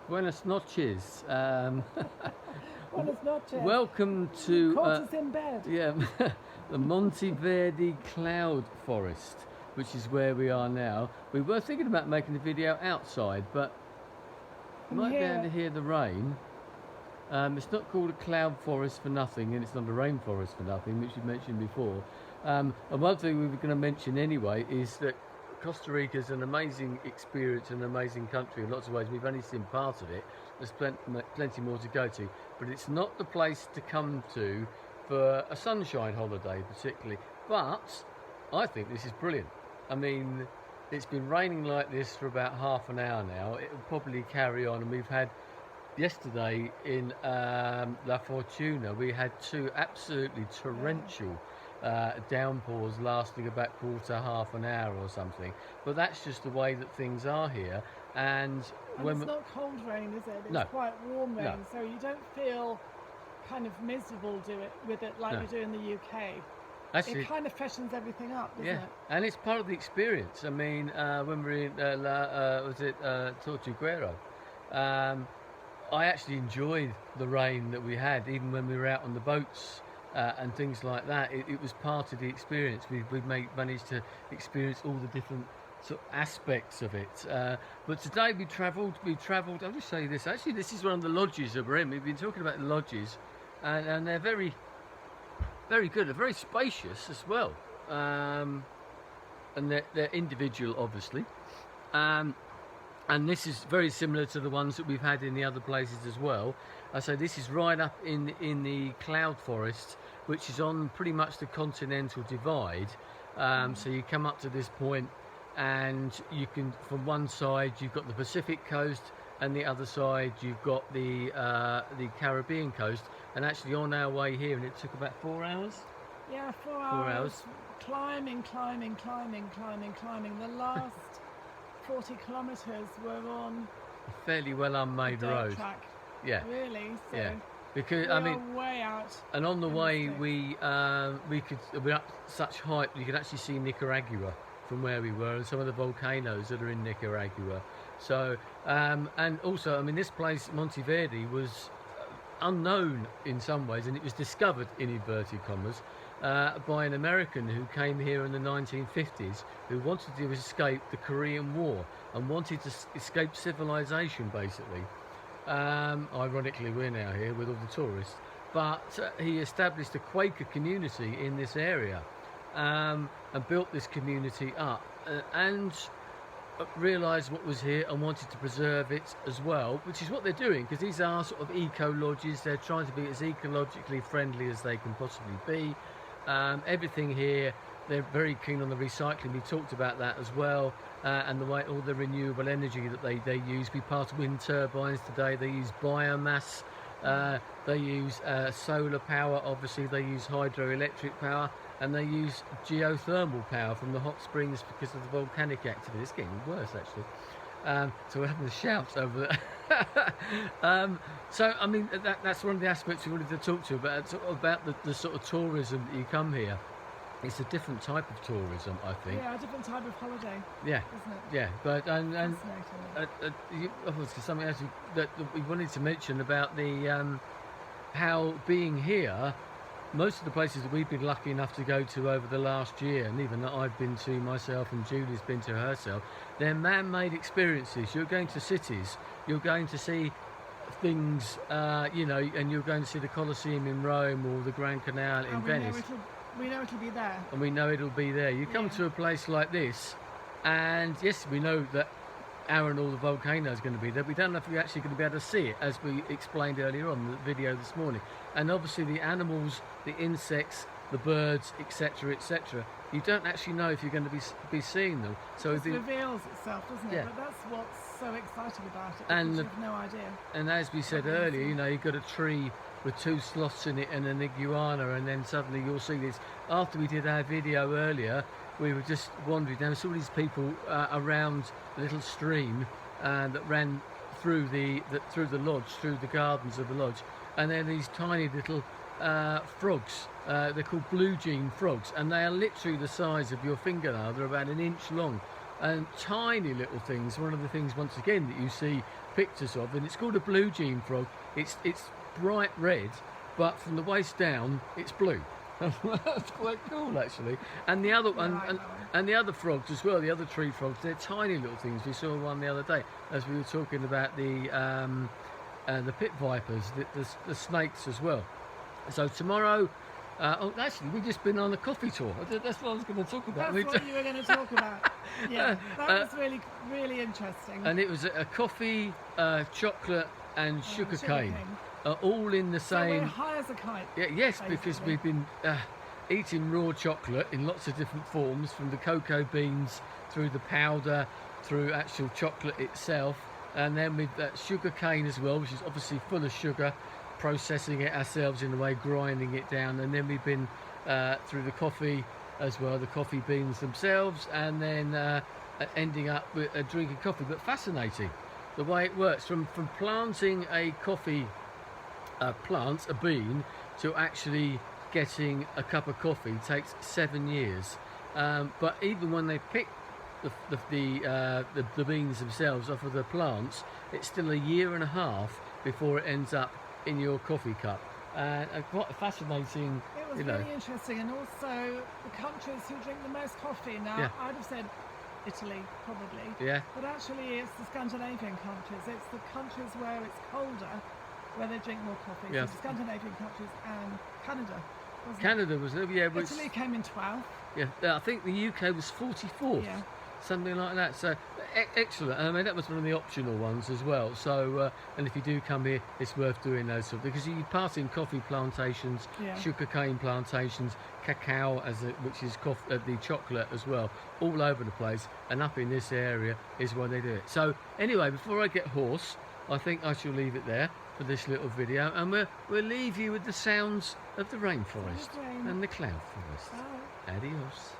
Buenas noches. Buenas noches. Welcome to Caught us in bed. the Monteverde Cloud Forest, which is where we are now. We were thinking about making the video outside, but you might be able to hear the rain. It's not called a cloud forest for nothing, and it's not a rainforest for nothing, which you mentioned before. And one thing we were going to mention anyway is that Costa Rica is an amazing experience, an amazing country in lots of ways. We've only seen part of it. There's plenty more to go to, but it's not the place to come to for a sunshine holiday particularly. But I think this is brilliant. I mean, it's been raining like this for about half an hour now. It will probably carry on, and we've had yesterday in La Fortuna, we had two absolutely torrential downpours lasting about half an hour or something. But that's just the way that things are here. And when it's not cold rain, is it? It's no, quite warm rain, no. So you don't feel kind of miserable with it like No. you do in the UK. Actually, It kind of freshens everything up, doesn't yeah, it? and it's part of the experience. I mean, when we were in Tortuguero, I actually enjoyed the rain that we had, even when we were out on the boats and things like that. It was part of the experience. We managed to experience all the different sort of aspects of it. But today we travelled. I'll just show you this. Actually, this is one of the lodges that we're in. We've been talking about the lodges, and they're very, very good. They're very spacious as well, and they're individual, obviously. And this is very similar to the ones that we've had in the other places as well. So this is right up in the cloud forest, which is on pretty much the continental divide. So you come up to this point, and you can, from one side you've got the Pacific coast, and the other side you've got the Caribbean coast. And actually on our way here, and it took about 4 hours. Yeah, 4 hours. Climbing. The last 40 kilometres were on A fairly well unmade dirt road. track. Yeah. Really? So Yeah. Because we I mean, are way out. and on the in way sticks. we're up such height you could actually see Nicaragua from where we were, and some of the volcanoes that are in Nicaragua. So and also, I mean, this place Monteverde was unknown in some ways, and it was discovered, in inverted commas, by an American who came here in the 1950s, who wanted to escape the Korean War and wanted to escape civilization, basically. Ironically, we're now here with all the tourists, but he established a Quaker community in this area, and built this community up, and realised what was here and wanted to preserve it as well, which is what they're doing, because these are sort of eco lodges. They're trying to be as ecologically friendly as they can possibly be. Everything here, they're very keen on the recycling. We talked about that as well, and the way all the renewable energy that they use. We passed wind turbines today. They use biomass. They use solar power. Obviously, they use hydroelectric power, and they use geothermal power from the hot springs because of the volcanic activity. It's getting worse, actually. So we're having a shout over that. So I mean, that's one of the aspects we wanted to talk to about the sort of tourism that you come here. It's a different type of tourism, I think. Yeah, a different type of holiday. Yeah, isn't it? yeah. But Fascinating. something else that we wanted to mention about the how being here. Most of the places that we've been lucky enough to go to over the last year, and even that I've been to myself and Julie's been to herself, they're man-made experiences. You're going to cities, you're going to see things, and you're going to see the Colosseum in Rome or the Grand Canal in Venice. We know it'll be there. And we know it'll be there. You come to a place like this, and yes, we know that and all the volcanoes going to be there. We don't know if we're actually going to be able to see it, as we explained earlier on in the video this morning. And obviously the animals, the insects, the birds, etc., etc., you don't actually know if you're going to be seeing them. So it reveals itself, doesn't it? Yeah. But that's what's so exciting about it, and because you've no idea. And as we said earlier, you've got a tree with 2 sloths in it and an iguana, and then suddenly you'll see this. After we did our video earlier, we were just wandering down, saw these people around a little stream that ran through the lodge, through the gardens of the lodge, and then these tiny little frogs. They're called blue jean frogs, and they are literally the size of your fingernail. They're about an inch long, and tiny little things. One of the things, once again, that you see pictures of, and it's called a blue jean frog. It's bright red, but from the waist down, it's blue. That's quite cool, actually. And the other and the other frogs as well, the other tree frogs, they're tiny little things. We saw one the other day as we were talking about the pit vipers, the snakes as well. So tomorrow, actually, we've just been on a coffee tour. That's what I was going to talk about. That's what you were going to talk about. Yeah, that was really, really interesting. And it was a coffee, chocolate, and sugar cane. All in the same. So we're high as a kite. Yeah, yes, basically. Because we've been eating raw chocolate in lots of different forms, from the cocoa beans through the powder, through actual chocolate itself, and then with sugar cane as well, which is obviously full of sugar, processing it ourselves in a way, grinding it down, and then we've been through the coffee as well, the coffee beans themselves, and then ending up with drinking coffee. But fascinating the way it works, from planting a coffee plant, a bean, to actually getting a cup of coffee takes 7 years. But even when they pick the beans themselves off of the plants, it's still a year and a half before it ends up in your coffee cup. Quite fascinating. It was really interesting, and also the countries who drink the most coffee. Now, Yeah. I'd have said Italy, probably. Yeah. But actually, it's the Scandinavian countries. It's the countries where it's colder, where they drink more coffee. Yeah. So the Scandinavian countries and Canada. Wasn't Canada was, yeah, was, Italy came in 12th. yeah. I think the UK was 44th. Yeah. Something like that. So excellent. I mean, that was one of the optional ones as well. So and if you do come here, it's worth doing those sort of, because you pass in coffee plantations, Yeah. sugarcane plantations, cacao, which is the chocolate as well, all over the place. And up in this area is where they do it. So anyway, before I get hoarse, I think I shall leave it there for this little video, and we'll leave you with the sounds of the rainforest Rain. and the cloud forest. Bye. Adios.